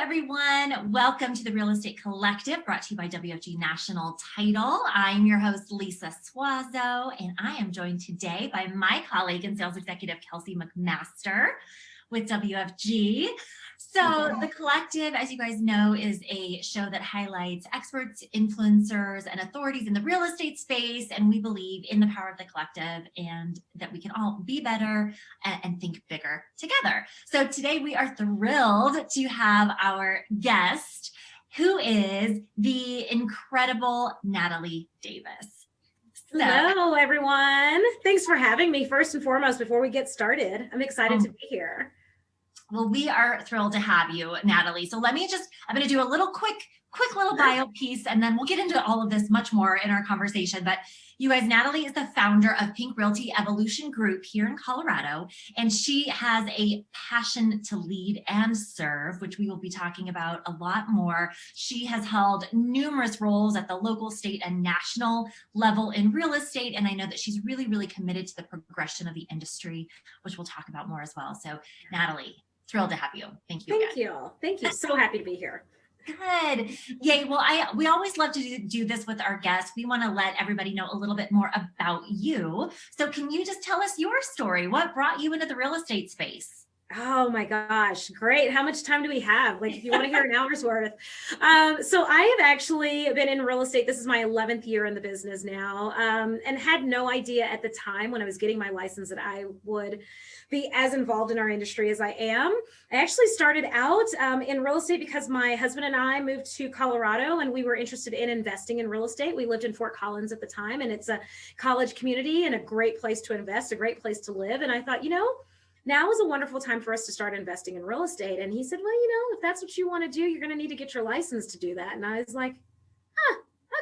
everyone. Welcome to the Real Estate Collective, brought to you by WFG National Title. I'm your host, Lisa Suazo, and I am joined today by my colleague and sales executive, Kelsey McMaster with WFG. So the Collective, as you guys know, is a show that highlights experts, influencers, and authorities in the real estate space. And we believe in the power of the collective and that we can all be better and think bigger together. So today we are thrilled to have our guest, who is the incredible Natalie Davis. So, hello, everyone. Thanks for having me. First and foremost, before we get started, I'm excited to be here. Well, we are thrilled to have you, Natalie. So I'm going to do a little quick little bio piece, and then we'll get into all of this much more in our conversation. But you guys, Natalie is the founder of Pink Realty Evolution Group here in Colorado, and she has a passion to lead and serve, which we will be talking about a lot more. She has held numerous roles at the local, state, and national level in real estate, and I know that she's really, really committed to the progression of the industry, which we'll talk about more as well. So, Natalie, thrilled to have you. Thank you. Thank you. So happy to be here. Good. Yay. Well, we always love to do this with our guests. We want to let everybody know a little bit more about you. So can you just tell us your story? What brought you into the real estate space? Oh my gosh, great. How much time do we have? Like, if you want to hear an hour's worth. So I have actually been in real estate. This is my 11th year in the business now, and had no idea at the time when I was getting my license that I would be as involved in our industry as I am. I actually started out in real estate because my husband and I moved to Colorado and we were interested in investing in real estate. We lived in Fort Collins at the time, and it's a college community and a great place to invest, a great place to live. And I thought, now is a wonderful time for us to start investing in real estate. And he said, well, if that's what you want to do, you're going to need to get your license to do that. And I was like,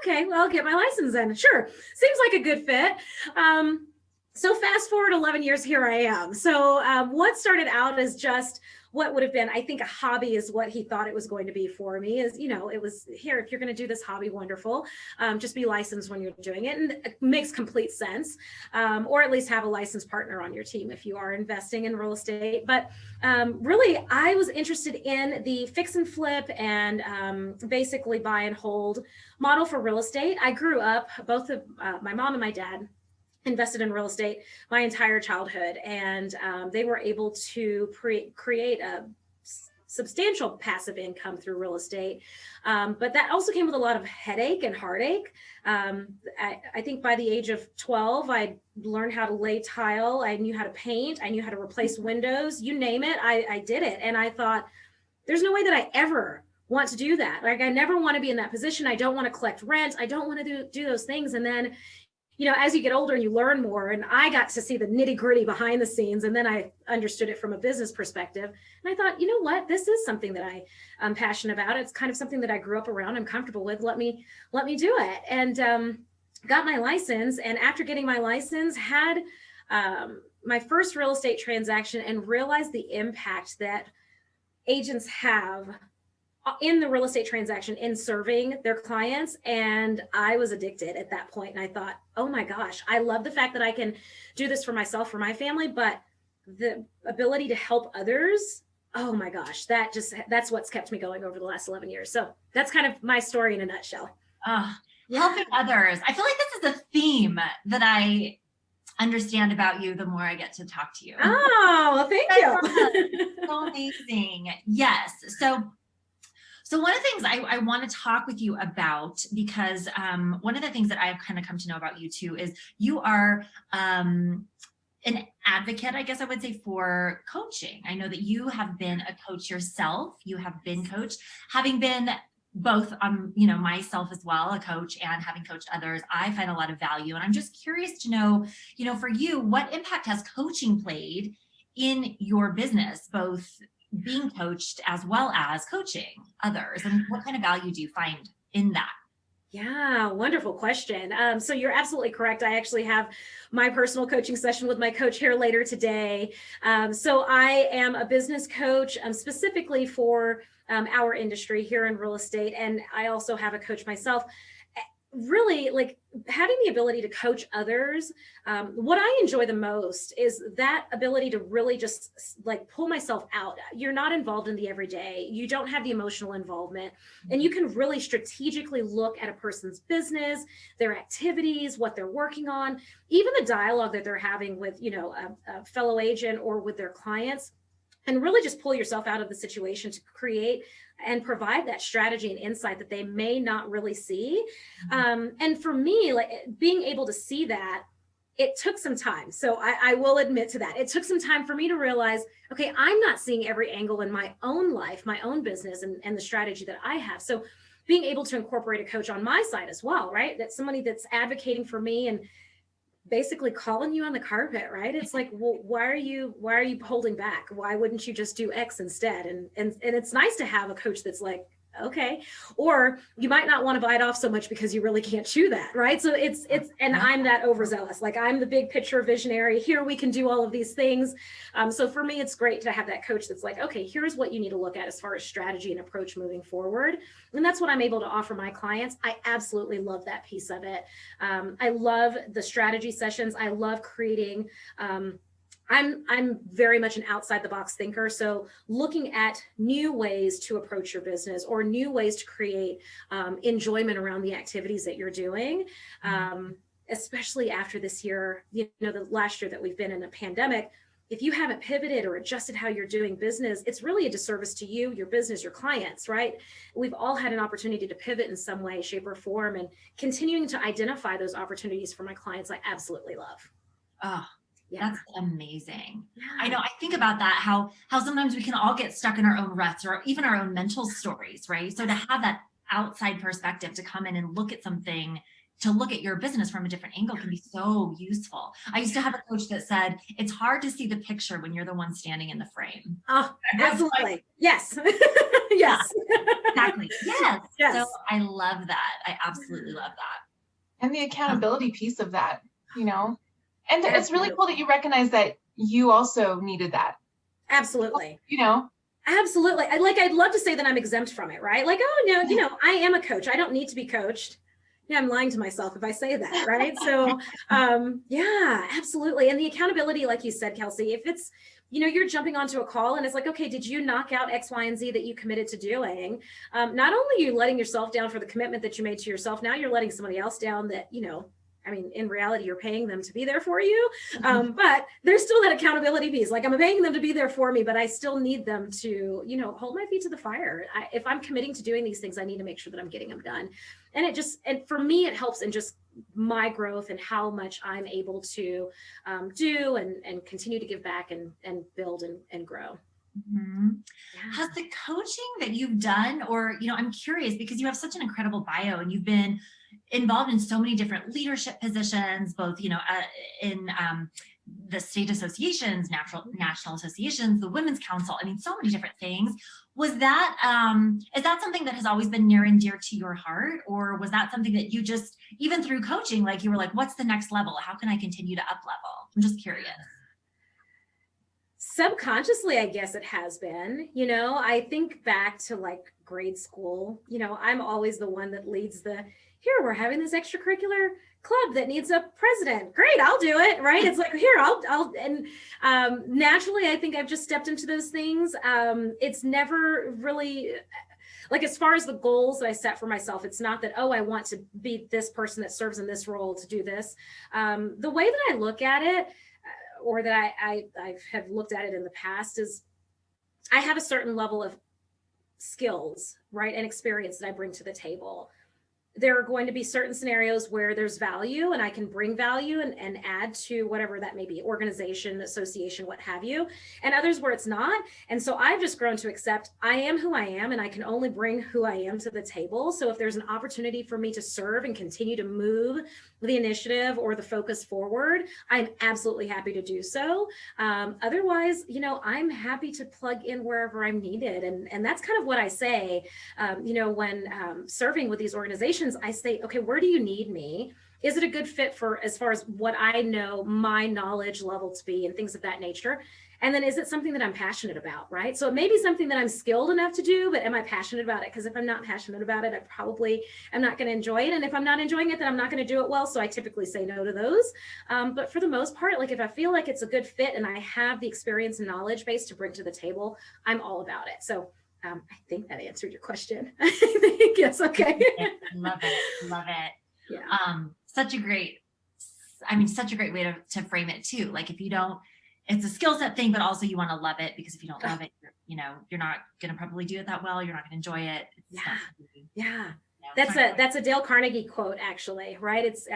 okay, well, I'll get my license then. Sure. Seems like a good fit. So fast forward 11 years, here I am. So what started out as just what would have been, I think, a hobby is what he thought it was going to be for me is, it was here, if you're going to do this hobby, wonderful. Just be licensed when you're doing it. And it makes complete sense. Or at least have a licensed partner on your team if you are investing in real estate. But really, I was interested in the fix and flip and basically buy and hold model for real estate. I grew up, both of my mom and my dad invested in real estate my entire childhood, and they were able to create a substantial passive income through real estate. But that also came with a lot of headache and heartache. I think by the age of 12, I learned how to lay tile. I knew how to paint. I knew how to replace windows, you name it. I did it. And I thought, there's no way that I ever want to do that. Like, I never want to be in that position. I don't want to collect rent. I don't want to do those things. And then as you get older and you learn more, and I got to see the nitty gritty behind the scenes, and then I understood it from a business perspective. And I thought, you know what, this is something that I'm passionate about. It's kind of something that I grew up around. I'm comfortable with. Let me do it. And got my license. And after getting my license, had my first real estate transaction and realized the impact that agents have in the real estate transaction in serving their clients. And I was addicted at that point. And I thought, oh my gosh, I love the fact that I can do this for myself, for my family, but the ability to help others, oh my gosh, that's what's kept me going over the last 11 years. So that's kind of my story in a nutshell. Helping others. I feel like this is a theme that I understand about you the more I get to talk to you. Oh, well, thank you. So amazing. Yes. So one of the things I want to talk with you about, because one of the things that I've kind of come to know about you too is you are an advocate, I guess I would say, for coaching. I know that you have been a coach yourself. You have been coached, having been both, myself as well, a coach, and having coached others. I find a lot of value, and I'm just curious to know, for you, what impact has coaching played in your business, both being coached as well as coaching others, and what kind of value do you find in that? Yeah, wonderful question. So you're absolutely correct. I actually have my personal coaching session with my coach here later today. So I am a business coach specifically for our industry here in real estate. And I also have a coach myself. really like having the ability to coach others. What I enjoy the most is that ability to really just like pull myself out. You're not involved in the everyday. You don't have the emotional involvement, and you can really strategically look at a person's business, their activities, what they're working on, even the dialogue that they're having with, a fellow agent or with their clients, and really just pull yourself out of the situation to create and provide that strategy and insight that they may not really see. And for me, like being able to see that, it took some time. So I will admit to that. It took some time for me to realize, okay, I'm not seeing every angle in my own life, my own business, and the strategy that I have. So being able to incorporate a coach on my side as well, right? That's somebody that's advocating for me and basically calling you on the carpet, right? It's like, well, why are you holding back? Why wouldn't you just do X instead? And it's nice to have a coach that's like, okay, or you might not want to bite off so much because you really can't chew that, right? So and I'm that overzealous, like I'm the big picture visionary here, we can do all of these things. So for me, it's great to have that coach that's like, okay, here's what you need to look at as far as strategy and approach moving forward. And that's what I'm able to offer my clients. I absolutely love that piece of it. I love the strategy sessions. I love creating, I'm very much an outside the box thinker. So looking at new ways to approach your business or new ways to create enjoyment around the activities that you're doing, especially after this year, the last year that we've been in a pandemic. If you haven't pivoted or adjusted how you're doing business, it's really a disservice to you, your business, your clients, right? We've all had an opportunity to pivot in some way, shape, or form, and continuing to identify those opportunities for my clients, I absolutely love. Oh, yeah. That's amazing. Yeah. I know, I think about that, how sometimes we can all get stuck in our own ruts or even our own mental stories, right? So to have that outside perspective to come in and look at something, to look at your business from a different angle can be so useful. I used to have a coach that said, it's hard to see the picture when you're the one standing in the frame. Oh, absolutely. Yes. Yes. Exactly. Yes. Yes. So I love that. I absolutely love that. And the accountability piece of that, and it's really cool that you recognize that you also needed that. Absolutely. Absolutely. I'd love to say that I'm exempt from it, right? Like, oh no, I am a coach. I don't need to be coached. Yeah, I'm lying to myself if I say that, right? So, yeah, absolutely. And the accountability, like you said, Kelsey, if it's, you're jumping onto a call and it's like, okay, did you knock out X, Y, and Z that you committed to doing? Not only are you letting yourself down for the commitment that you made to yourself, now you're letting somebody else down that, in reality, you're paying them to be there for you. But there's still that accountability piece. Like I'm paying them to be there for me, but I still need them to, hold my feet to the fire. If I'm committing to doing these things, I need to make sure that I'm getting them done. And and for me, it helps in just my growth and how much I'm able to do and continue to give back and build and grow. Mm-hmm. Yeah. Has the coaching that you've done, or, I'm curious because you have such an incredible bio and you've been involved in so many different leadership positions, both, in the state associations, national associations, the Women's Council, so many different things. Was that, is that something that has always been near and dear to your heart? Or was that something that you just, even through coaching, like you were like, what's the next level? How can I continue to up level? I'm just curious. Subconsciously, I guess it has been, I think back to like grade school, I'm always the one that leads here, we're having this extracurricular club that needs a president. Great, I'll do it, right? It's like, here, and naturally, I think I've just stepped into those things. It's never really, like as far as the goals that I set for myself, it's not that, I want to be this person that serves in this role to do this. The way that I look at it, or that I have looked at it in the past, is I have a certain level of skills, right, and experience that I bring to the table. There are going to be certain scenarios where there's value and I can bring value and add to whatever that may be, organization, association, what have you, and others where it's not. And so I've just grown to accept I am who I am and I can only bring who I am to the table. So if there's an opportunity for me to serve and continue to move the initiative or the focus forward, I'm absolutely happy to do so. Otherwise, I'm happy to plug in wherever I'm needed. And that's kind of what I say, when serving with these organizations, I say, okay, where do you need me? is it a good fit for as far as what I know my knowledge level to be and things of that nature? And then is it something that I'm passionate about, right? So it may be something that I'm skilled enough to do, but am I passionate about it? Because if I'm not passionate about it, I probably am not going to enjoy it. And if I'm not enjoying it, then I'm not going to do it well. So I typically say no to those. But for the most part, like if I feel like it's a good fit and I have the experience and knowledge base to bring to the table, I'm all about it. So I think that answered your question. I think yes. Okay. Love it. Love it. Yeah. Such a great way to frame it too. Like if you don't, it's a skill set thing, but also you want to love it, because if you don't love it, you're not going to probably do it that well. You're not going to enjoy it. That's a Dale Carnegie quote, actually, right? It's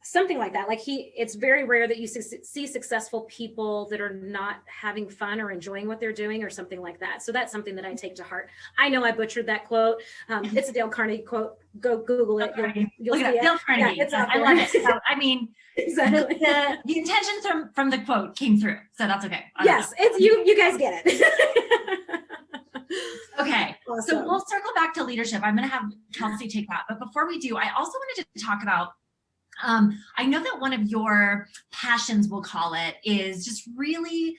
something like that. Like it's very rare that you see successful people that are not having fun or enjoying what they're doing or something like that. So that's something that I take to heart. I know I butchered that quote. It's a Dale Carnegie quote. Go Google it. You'll see it. Dale Carnegie. Yeah, I love it. So, I mean, exactly. The intention from the quote came through, so that's okay. Yes, it's you guys get it. Okay, Awesome. So we'll circle back to leadership. I'm going to have Kelsey take that, but before we do, I also wanted to talk about. I know that one of your passions, we'll call it, is just really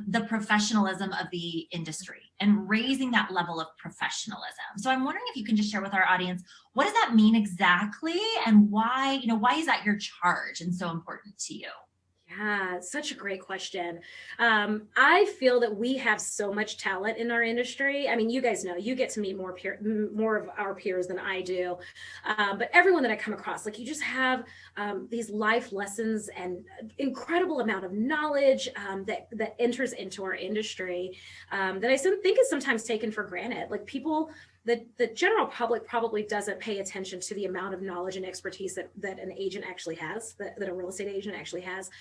the professionalism of the industry and raising that level of professionalism. So I'm wondering if you can just share with our audience, what does that mean exactly, and why is that your charge and so important to you? Yeah, such a great question. I feel that we have so much talent in our industry. I mean, you guys know, you get to meet more of our peers than I do. But everyone that I come across, like you just have these life lessons and incredible amount of knowledge that enters into our industry that I think is sometimes taken for granted. Like people, the general public probably doesn't pay attention to the amount of knowledge and expertise that an agent actually has, that a real estate agent actually has.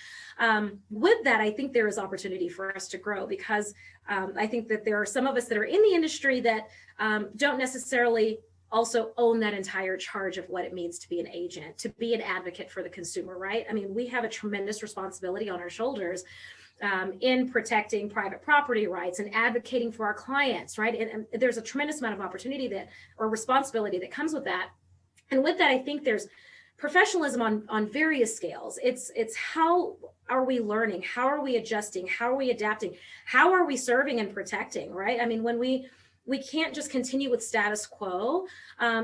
With that, I think there is opportunity for us to grow, because I think that there are some of us that are in the industry that don't necessarily also own that entire charge of what it means to be an agent, to be an advocate for the consumer, right? I mean, we have a tremendous responsibility on our shoulders in protecting private property rights and advocating for our clients, right? And there's a tremendous amount of opportunity or responsibility that comes with that. And with that, I think there's professionalism on various scales. It's how are we learning? How are we adjusting? How are we adapting? How are we serving and protecting, right? I mean, when we can't just continue with status quo.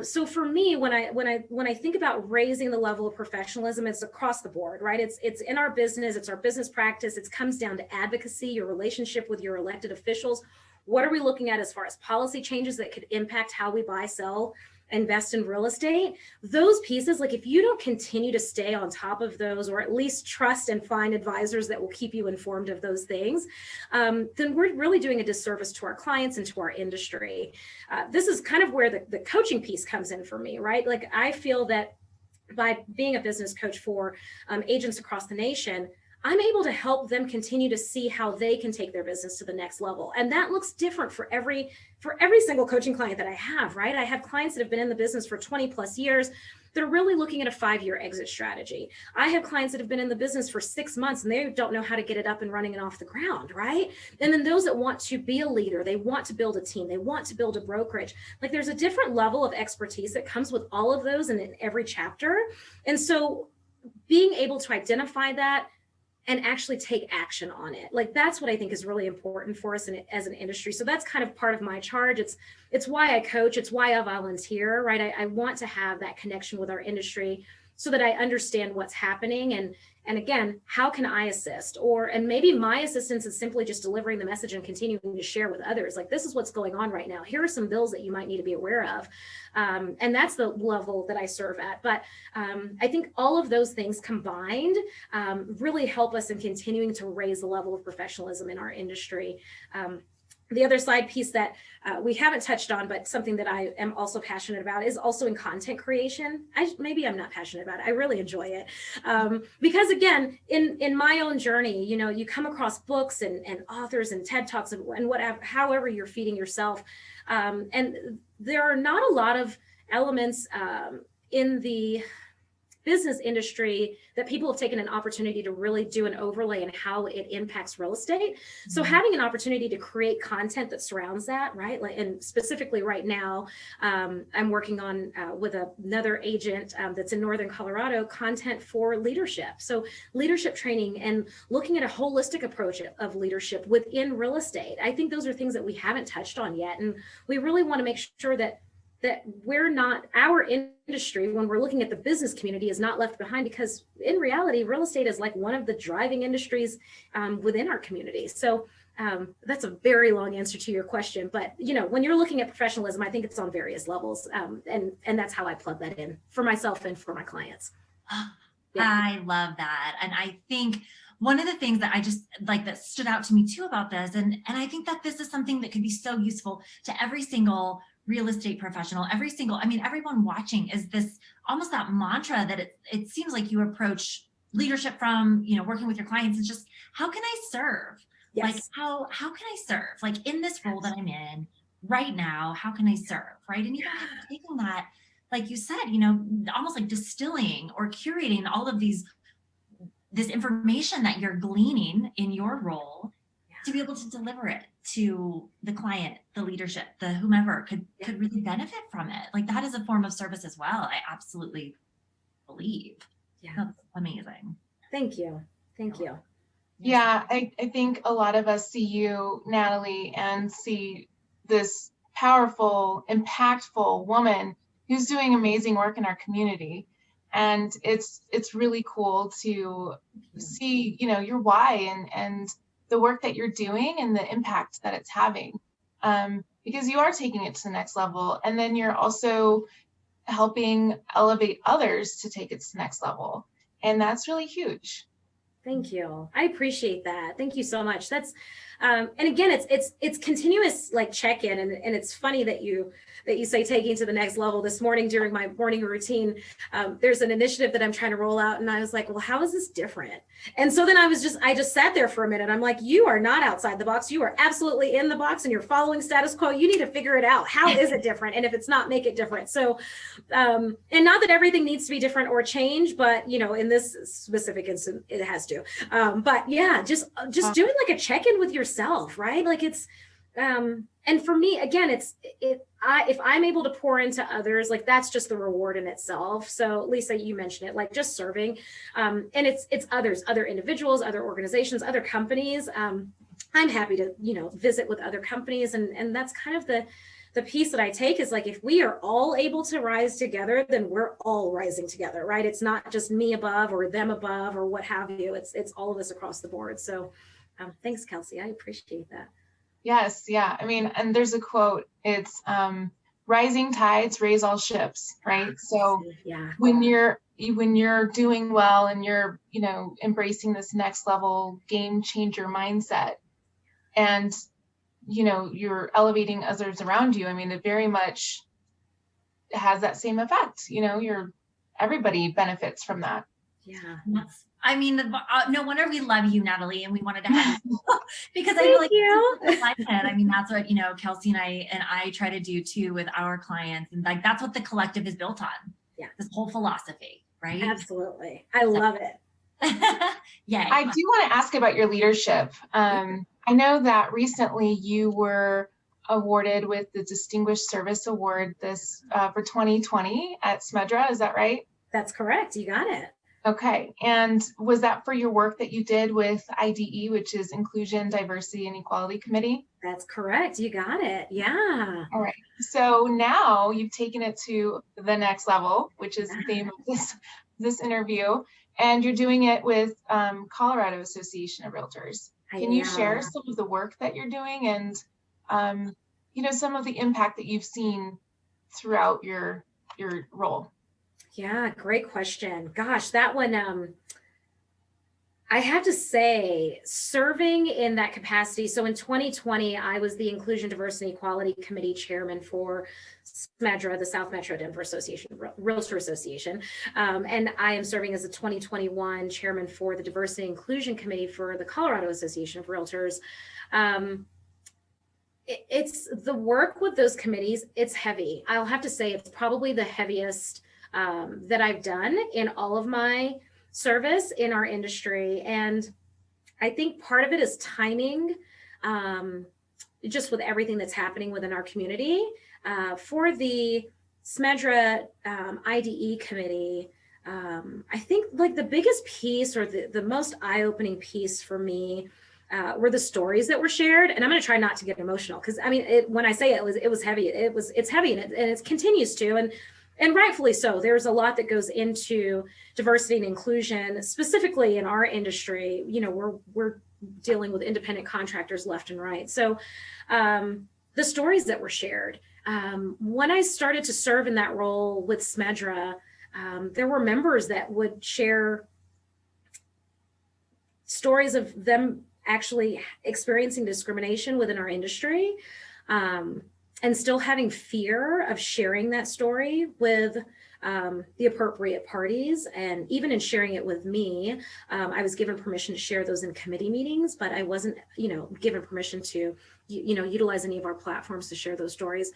So for me, when I think about raising the level of professionalism, it's across the board, right? It's in our business, it's our business practice. It comes down to advocacy, your relationship with your elected officials. What are we looking at as far as policy changes that could impact how we buy, sell, invest in real estate? Those pieces, like if you don't continue to stay on top of those, or at least trust and find advisors that will keep you informed of those things, then we're really doing a disservice to our clients and to our industry. This is kind of where the coaching piece comes in for me, right? Like I feel that by being a business coach for agents across the nation, I'm able to help them continue to see how they can take their business to the next level. And that looks different for every single coaching client that I have, right? I have clients that have been in the business for 20 plus years. They're really looking at a 5-year exit strategy. I have clients that have been in the business for 6 months and they don't know how to get it up and running and off the ground, right? And then those that want to be a leader, they want to build a team, they want to build a brokerage. Like there's a different level of expertise that comes with all of those and in every chapter. And so being able to identify that and actually take action on it. Like that's what I think is really important for us as an industry. So that's kind of part of my charge. It's why I coach. It's why I volunteer, right? I want to have that connection with our industry so that I understand what's happening. And again, how can I assist? And maybe my assistance is simply just delivering the message and continuing to share with others. Like this is what's going on right now. Here are some bills that you might need to be aware of. And that's the level that I serve at. But I think all of those things combined really help us in continuing to raise the level of professionalism in our industry. The other side piece that we haven't touched on, but something that I am also passionate about is also in content creation. Maybe I'm not passionate about it. I really enjoy it. Because again, in my own journey, you come across books and authors and TED Talks and whatever, however you're feeding yourself. And there are not a lot of elements in the business industry that people have taken an opportunity to really do an overlay in how it impacts real estate. So having an opportunity to create content that surrounds that, right? Like, and specifically right now, I'm working on with another agent that's in Northern Colorado, content for leadership. So leadership training and looking at a holistic approach of leadership within real estate. I think those are things that we haven't touched on yet. And we really want to make sure that we're not, our industry, when we're looking at the business community, is not left behind, because in reality, real estate is like one of the driving industries within our community. So that's a very long answer to your question, but when you're looking at professionalism, I think it's on various levels, and that's how I plug that in for myself and for my clients. Yeah. I love that. And I think one of the things that I just like that stood out to me too about this, and I think that this is something that could be so useful to every single real estate professional, everyone watching, is this almost that mantra that it seems like you approach leadership from, working with your clients. It's just, how can I serve? Yes. Like, how can I serve? Like, in this role that I'm in right now, how can I serve? Right. And even taking that, like you said, almost like distilling or curating all of this information that you're gleaning in your role to be able to deliver it to the client, the leadership, the whomever could really benefit from it. Like, that is a form of service as well. I absolutely believe. Yeah. That's amazing. Thank you. Thank you. Yeah, I think a lot of us see you, Natalie, and see this powerful, impactful woman who's doing amazing work in our community. And it's really cool to see, your why and the work that you're doing and the impact that it's having, because you are taking it to the next level. And then you're also helping elevate others to take it to the next level. And that's really huge. Thank you. I appreciate that. Thank you so much. That's, and again, it's continuous, like, check-in. And it's funny that you say taking to the next level. This morning during my morning routine, there's an initiative that I'm trying to roll out. And I was like, well, how is this different? And so then I just sat there for a minute. I'm like, you are not outside the box. You are absolutely in the box, and you're following status quo. You need to figure it out. How is it different? And if it's not, make it different. So, and not that everything needs to be different or change, but, in this specific instance, it has to. But yeah, just doing like a check-in with yourself, right? Like, it's, and for me, again, if I'm able to pour into others, like, that's just the reward in itself. So Lisa, you mentioned it, like, just serving, and it's others, other individuals, other organizations, other companies. I'm happy to, visit with other companies. And that's kind of the piece that I take, is like, if we are all able to rise together, then we're all rising together, right? It's not just me above or them above or what have you. It's all of us across the board. So thanks, Kelsey. I appreciate that. Yes. Yeah. And there's a quote, it's rising tides raise all ships, right? So yeah, when you're doing well and you're, embracing this next level game changer mindset, and, you're elevating others around you, it very much has that same effect. Everybody benefits from that. Yeah. No wonder we love you, Natalie, and we wanted to have you because I Thank feel you. like that's what Kelsey and I try to do too with our clients, and like, that's what the collective is built on. Yeah, this whole philosophy, right? Absolutely, I love it. Yeah, I do want to ask about your leadership. I know that recently you were awarded with the Distinguished Service Award for 2020 at SMDRA. Is that right? That's correct. You got it. Okay. And was that for your work that you did with IDE, which is Inclusion, Diversity, and Equality Committee? That's correct. You got it. Yeah. All right. So now you've taken it to the next level, which is the theme of this interview, and you're doing it with Colorado Association of Realtors. Can you share some of the work that you're doing and, some of the impact that you've seen throughout your role? Yeah, great question. Gosh, that one, I have to say, serving in that capacity. So in 2020, I was the Inclusion, Diversity, and Equality Committee Chairman for SMDRA, the South Metro Denver Realtor Association. And I am serving as the 2021 Chairman for the Diversity and Inclusion Committee for the Colorado Association of Realtors. It's the work with those committees, it's heavy. I'll have to say it's probably the heaviest that I've done in all of my service in our industry. And I think part of it is timing, just with everything that's happening within our community. For the SMDRA IDE committee, I think like the biggest piece or the most eye-opening piece for me were the stories that were shared. And I'm going to try not to get emotional, because I mean, when I say it was heavy, it's heavy, and it continues to, and rightfully so. There's a lot that goes into diversity and inclusion, specifically in our industry. You know, we're dealing with independent contractors left and right. So the stories that were shared, when I started to serve in that role with SMDRA, there were members that would share stories of them actually experiencing discrimination within our industry, and still having fear of sharing that story with the appropriate parties. And even in sharing it with me, I was given permission to share those in committee meetings, but I wasn't, given permission to, utilize any of our platforms to share those stories.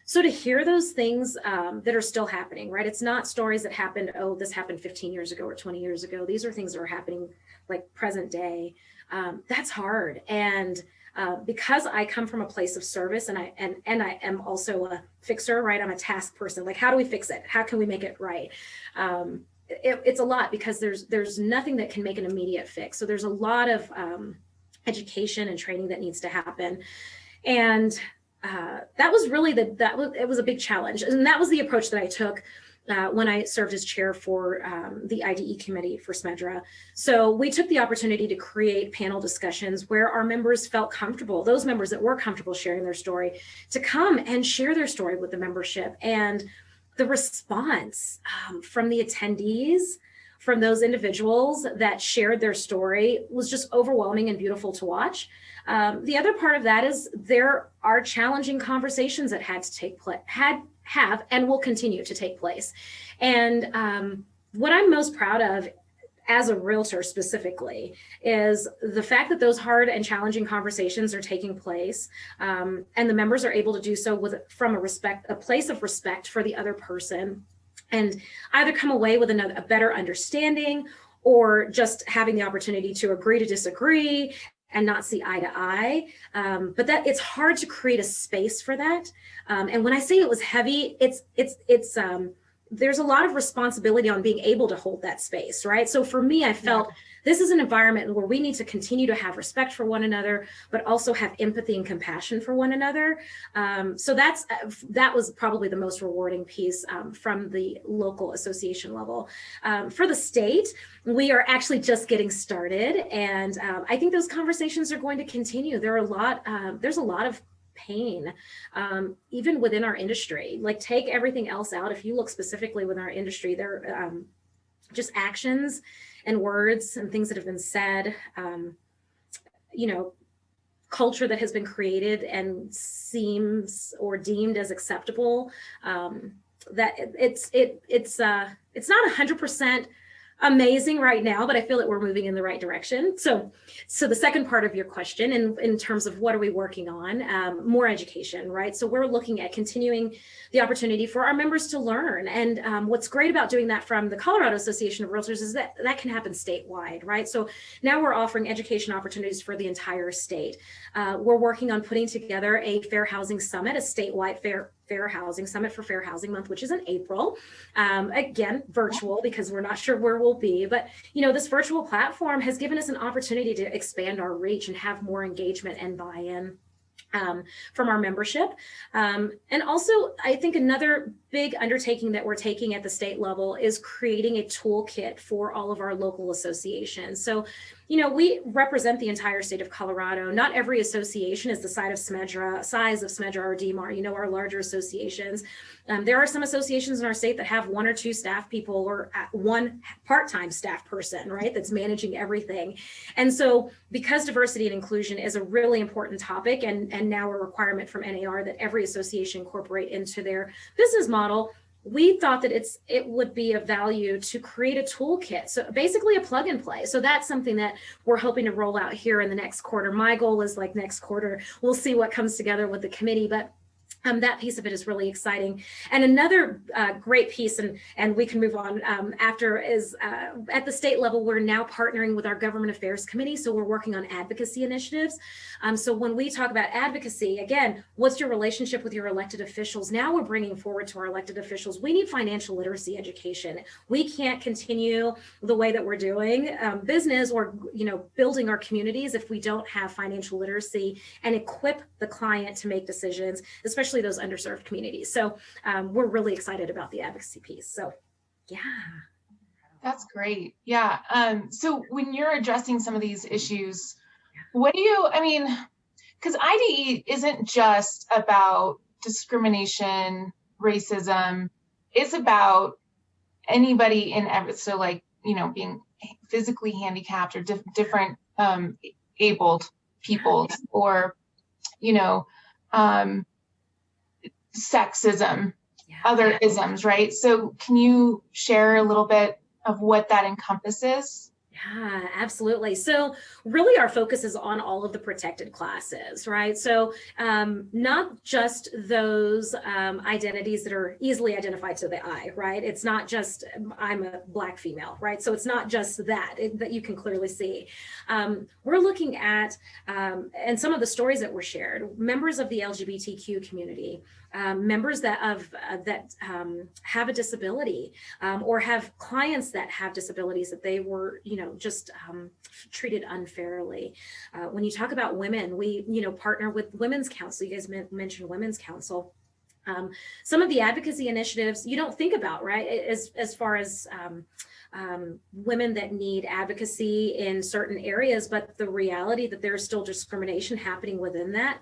So to hear those things that are still happening, right? It's not stories that happened, oh, this happened 15 years ago or 20 years ago. These are things that are happening like present day. That's hard. And because I come from a place of service, and I am also a fixer, right? I'm a task person. Like, how do we fix it? How can we make it right? It's a lot, because there's nothing that can make an immediate fix. So there's a lot of education and training that needs to happen. And that was really it was a big challenge. And that was the approach that I took when I served as chair for the IDE committee for SMDRA. So we took the opportunity to create panel discussions where our members felt comfortable, those members that were comfortable sharing their story, to come and share their story with the membership. And the response from the attendees, from those individuals that shared their story, was just overwhelming and beautiful to watch. The other part of that is there are challenging conversations that had to take place, have and will continue to take place. And what I'm most proud of as a realtor specifically is the fact that those hard and challenging conversations are taking place, and the members are able to do so from a place of respect for the other person, and either come away with a better understanding, or just having the opportunity to agree to disagree and not see eye to eye. But that it's hard to create a space for that. And when I say it was heavy, it's there's a lot of responsibility on being able to hold that space, right? So for me, I felt this is an environment where we need to continue to have respect for one another, but also have empathy and compassion for one another. So that was probably the most rewarding piece from the local association level. For the state, we are actually just getting started, and I think those conversations are going to continue. There's a lot of pain, even within our industry. Like, take everything else out. If you look specifically within our industry, there are just actions and words and things that have been said, culture that has been created and seems or deemed as acceptable, that it's not 100% amazing right now, but I feel that we're moving in the right direction. So the second part of your question, in terms of what are we working on, more education, right? So we're looking at continuing the opportunity for our members to learn. And what's great about doing that from the Colorado Association of Realtors is that can happen statewide, right? So now we're offering education opportunities for the entire state. We're working on putting together a Fair Housing Summit, a statewide fair housing summit for Fair Housing Month, which is in April. Again, virtual, because we're not sure where we'll be, but this virtual platform has given us an opportunity to expand our reach and have more engagement and buy-in from our membership. And also, I think another big undertaking that we're taking at the state level is creating a toolkit for all of our local associations. So, we represent the entire state of Colorado. Not every association is the size of SMDRA or DMAR, our larger associations. There are some associations in our state that have one or two staff people, or one part-time staff person, right, that's managing everything. And so, because diversity and inclusion is a really important topic, and now a requirement from NAR that every association incorporate into their business model, we thought that it would be of value to create a toolkit. So basically a plug and play. So that's something that we're hoping to roll out here in the next quarter. My goal is next quarter, we'll see what comes together with the committee, but That piece of it is really exciting. And another great piece, and we can move on after, is at the state level, we're now partnering with our Government Affairs Committee. So we're working on advocacy initiatives. So when we talk about advocacy, again, what's your relationship with your elected officials? Now we're bringing forward to our elected officials, we need financial literacy education. We can't continue the way that we're doing business or, building our communities if we don't have financial literacy and equip the client to make decisions, especially those underserved communities. So we're really excited about the advocacy piece. So yeah. That's great. Yeah. So when you're addressing some of these issues, what do you, because IDE isn't just about discrimination, racism, it's about anybody so like, being physically handicapped or different abled people, or, sexism, other isms, right? So can you share a little bit of what that encompasses? Yeah, absolutely. So really our focus is on all of the protected classes, right? So not just those identities that are easily identified to the eye, right? It's not just I'm a Black female, right? So it's not just that you can clearly see. We're looking at, and some of the stories that were shared, members of the LGBTQ community, members that have a disability or have clients that have disabilities that they were, just treated unfairly. When you talk about women, we, partner with Women's Council. You guys mentioned Women's Council. Some of the advocacy initiatives you don't think about, right? As far as women that need advocacy in certain areas, but the reality that there's still discrimination happening within that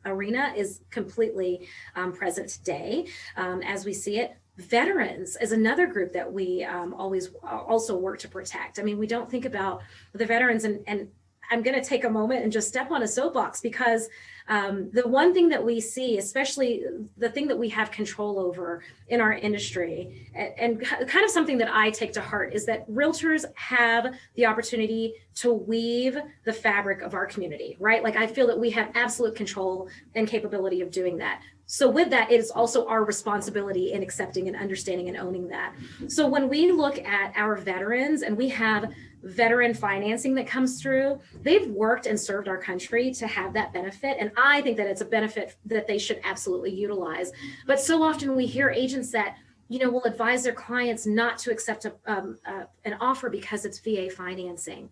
arena is completely present today as we see it. Veterans is another group that we always also work to protect. We don't think about the veterans, and I'm going to take a moment and just step on a soapbox, because the one thing that we see, especially the thing that we have control over in our industry, and kind of something that I take to heart, is that realtors have the opportunity to weave the fabric of our community, right? Like I feel that we have absolute control and capability of doing that. So with that, it is also our responsibility in accepting and understanding and owning that. So when we look at our veterans, and we have veteran financing that comes through, they've worked and served our country to have that benefit. And I think that it's a benefit that they should absolutely utilize. But so often we hear agents that, will advise their clients not to accept an offer because it's VA financing.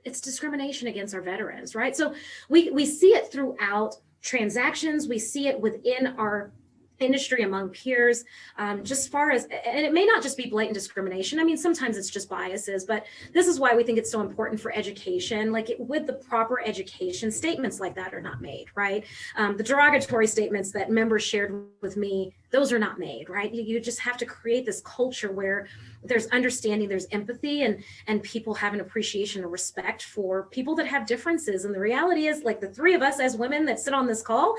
It's discrimination against our veterans, right? So we see it throughout transactions. We see it within our industry among peers, just far as, and it may not just be blatant discrimination. Sometimes it's just biases, but this is why we think it's so important for education. With the proper education, statements like that are not made, right? The derogatory statements that members shared with me, those are not made, right? You just have to create this culture where there's understanding, there's empathy, and people have an appreciation and respect for people that have differences. And the reality is, like the three of us as women that sit on this call,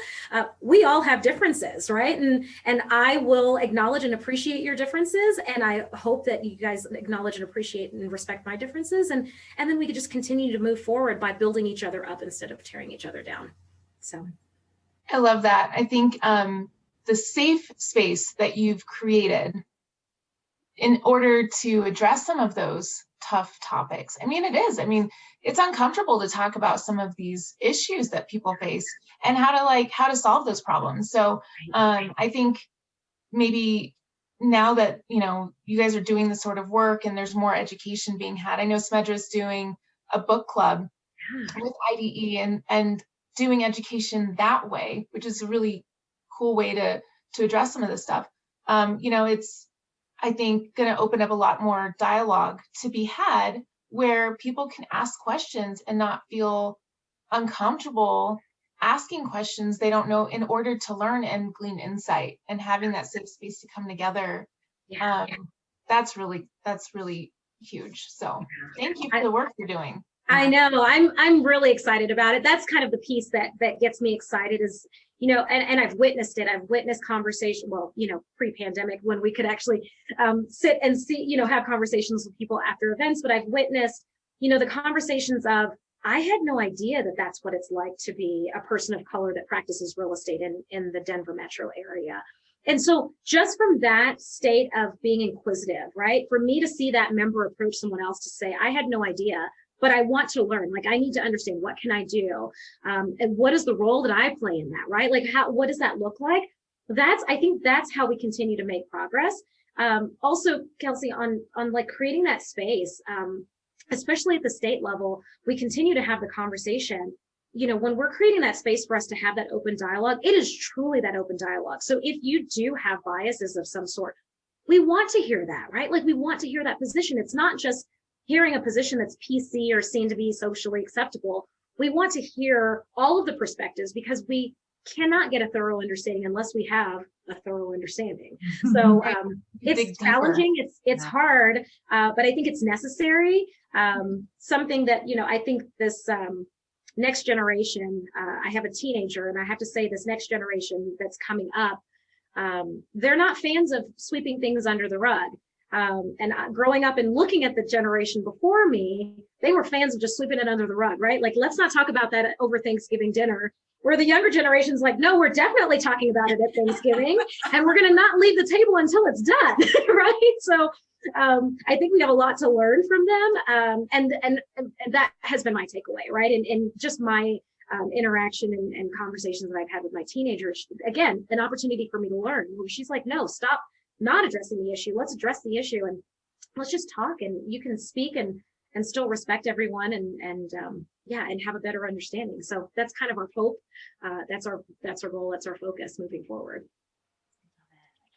we all have differences, right? And I will acknowledge and appreciate your differences. And I hope that you guys acknowledge and appreciate and respect my differences. And then we could just continue to move forward by building each other up instead of tearing each other down. So I love that. I think the safe space that you've created in order to address some of those tough topics. It is. It's uncomfortable to talk about some of these issues that people face and how to solve those problems. So I think maybe now that, you guys are doing this sort of work and there's more education being had. I know SMDRA is doing a book club with IDE and doing education that way, which is a really cool way to address some of this stuff. It's, I think, going to open up a lot more dialogue to be had where people can ask questions and not feel uncomfortable asking questions they don't know in order to learn and glean insight, and having that safe space to come together. That's really huge. So thank you for the work you're doing. I know, I'm really excited about it. That's kind of the piece that gets me excited is, and I've witnessed it. I've witnessed conversation, pre-pandemic, when we could actually sit and see, have conversations with people after events, but I've witnessed, the conversations of, I had no idea that that's what it's like to be a person of color that practices real estate in the Denver metro area. And so just from that state of being inquisitive, right? For me to see that member approach someone else to say, I had no idea, but I want to learn. Like, I need to understand, what can I do? And what is the role that I play in that, right? Like, what does that look like? I think that's how we continue to make progress. Also, Kelsey, on like creating that space, especially at the state level, we continue to have the conversation. When we're creating that space for us to have that open dialogue, it is truly that open dialogue. So if you do have biases of some sort, we want to hear that, right? Like, we want to hear that position. It's not just hearing a position that's PC or seen to be socially acceptable. We want to hear all of the perspectives, because we cannot get a thorough understanding unless we have a thorough understanding. So it's challenging, it's hard, but I think it's necessary. Something that, I think this next generation, I have a teenager, and I have to say, this next generation that's coming up, they're not fans of sweeping things under the rug. And growing up and looking at the generation before me, they were fans of just sweeping it under the rug, right? Like, let's not talk about that over Thanksgiving dinner. Where the younger generation's like, no, we're definitely talking about it at Thanksgiving, and we're going to not leave the table until it's done, right? So I think we have a lot to learn from them, and that has been my takeaway, right? And just my interaction and conversations that I've had with my teenagers, again, an opportunity for me to learn. Where she's like, no, stop not addressing the issue. Let's address the issue, and let's just talk, and you can speak and still respect everyone, and have a better understanding. So that's kind of our hope. That's our goal. That's our focus moving forward.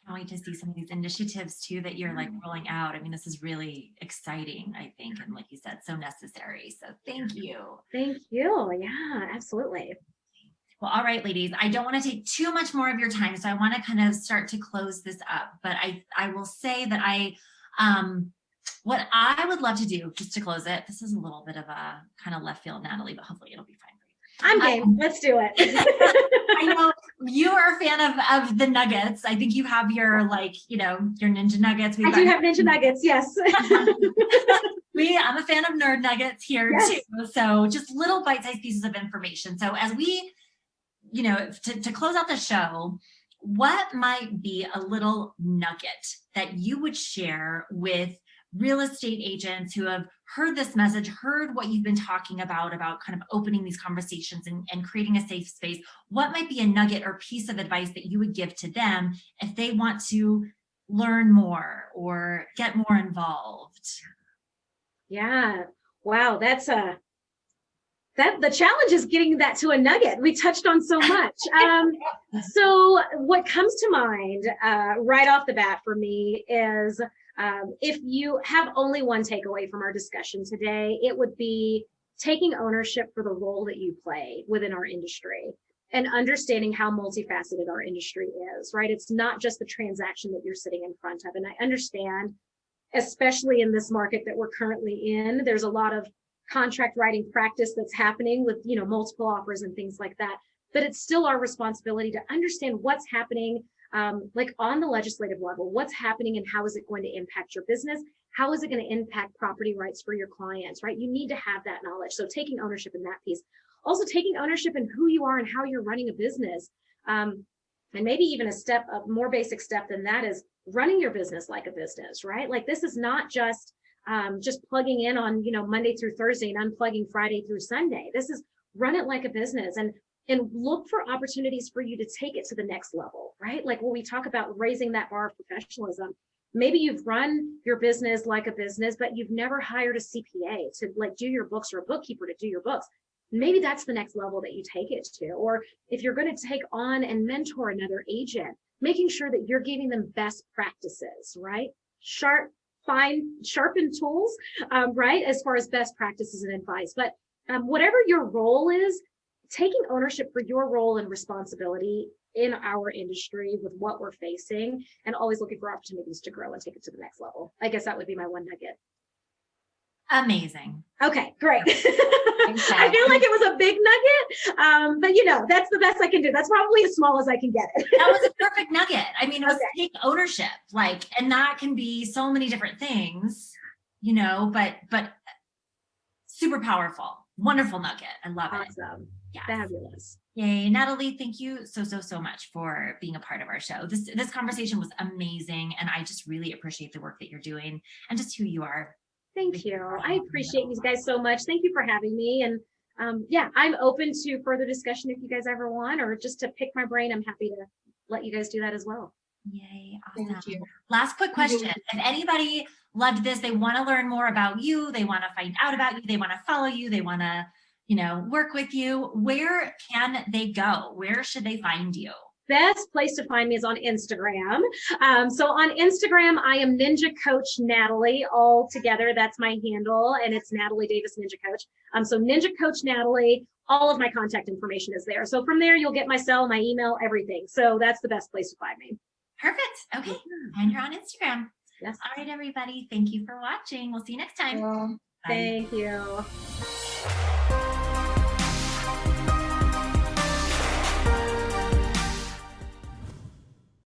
I can't wait to see some of these initiatives too that you're like rolling out. I mean, this is really exciting, I think, and like you said, so necessary. So thank you. Thank you. Yeah, absolutely. Well, all right, ladies, I don't want to take too much more of your time, so I want to kind of start to close this up. But I will say that what I would love to do, just to close it, this is a little bit of a kind of left field, Natalie, but hopefully it'll be fine for you. I'm game. Let's do it. I know you are a fan of the nuggets. I think you have your your ninja nuggets. I do have ninja nuggets. Yes. I'm a fan of nerd nuggets here too. So just little bite-sized pieces of information. So as we, to close out the show, what might be a little nugget that you would share with real estate agents who have heard this message, heard what you've been talking about kind of opening these conversations and creating a safe space? What might be a nugget or piece of advice that you would give to them if they want to learn more or get more involved? Yeah. Wow. That's the challenge is getting that to a nugget. We touched on so much. So what comes to mind right off the bat for me is, if you have only one takeaway from our discussion today, it would be taking ownership for the role that you play within our industry and understanding how multifaceted our industry is, right? It's not just the transaction that you're sitting in front of. And I understand, especially in this market that we're currently in, there's a lot of contract writing practice that's happening with, multiple offers and things like that. But it's still our responsibility to understand what's happening like on the legislative level, what's happening and how is it going to impact your business? How is it going to impact property rights for your clients, right? You need to have that knowledge. So taking ownership in that piece, also taking ownership in who you are and how you're running a business. And maybe even a more basic step than that is running your business like a business, right? Like, this is not just plugging in on, Monday through Thursday and unplugging Friday through Sunday. This is run it like a business and look for opportunities for you to take it to the next level, right? Like, when we talk about raising that bar of professionalism, maybe you've run your business like a business, but you've never hired a CPA to do your books or a bookkeeper to do your books. Maybe that's the next level that you take it to. Or if you're going to take on and mentor another agent, making sure that you're giving them best practices, right? Sharpened tools, right? As far as best practices and advice. But whatever your role is, taking ownership for your role and responsibility in our industry with what we're facing, and always looking for opportunities to grow and take it to the next level. I guess that would be my one nugget. Amazing. Okay, great. I feel like it was a big nugget, but that's the best I can do. That's probably as small as I can get it. That was a perfect nugget. I mean, it was take ownership, and that can be so many different things, but super powerful, wonderful nugget. I love it. Awesome. Yes. Fabulous. Yay. Natalie, thank you so much for being a part of our show. This conversation was amazing, and I just really appreciate the work that you're doing and just who you are. Thank you. I appreciate you guys so much. Thank you for having me. And yeah, I'm open to further discussion if you guys ever want, or just to pick my brain. I'm happy to let you guys do that as well. Yay. Awesome. Thank you. Last quick question. If anybody loved this, they want to learn more about you, they want to find out about you, they want to follow you, they want to, work with you, where can they go? Where should they find you? Best place to find me is on Instagram. So on Instagram, I am Ninja Coach Natalie, all together. That's my handle, and it's Natalie Davis Ninja Coach. So Ninja Coach Natalie, all of my contact information is there. So from there, you'll get my cell, my email, everything. So that's the best place to find me. Perfect. Okay. And you're on Instagram. Yes. All right, everybody. Thank you for watching. We'll see you next time. Well, Bye. Thank you.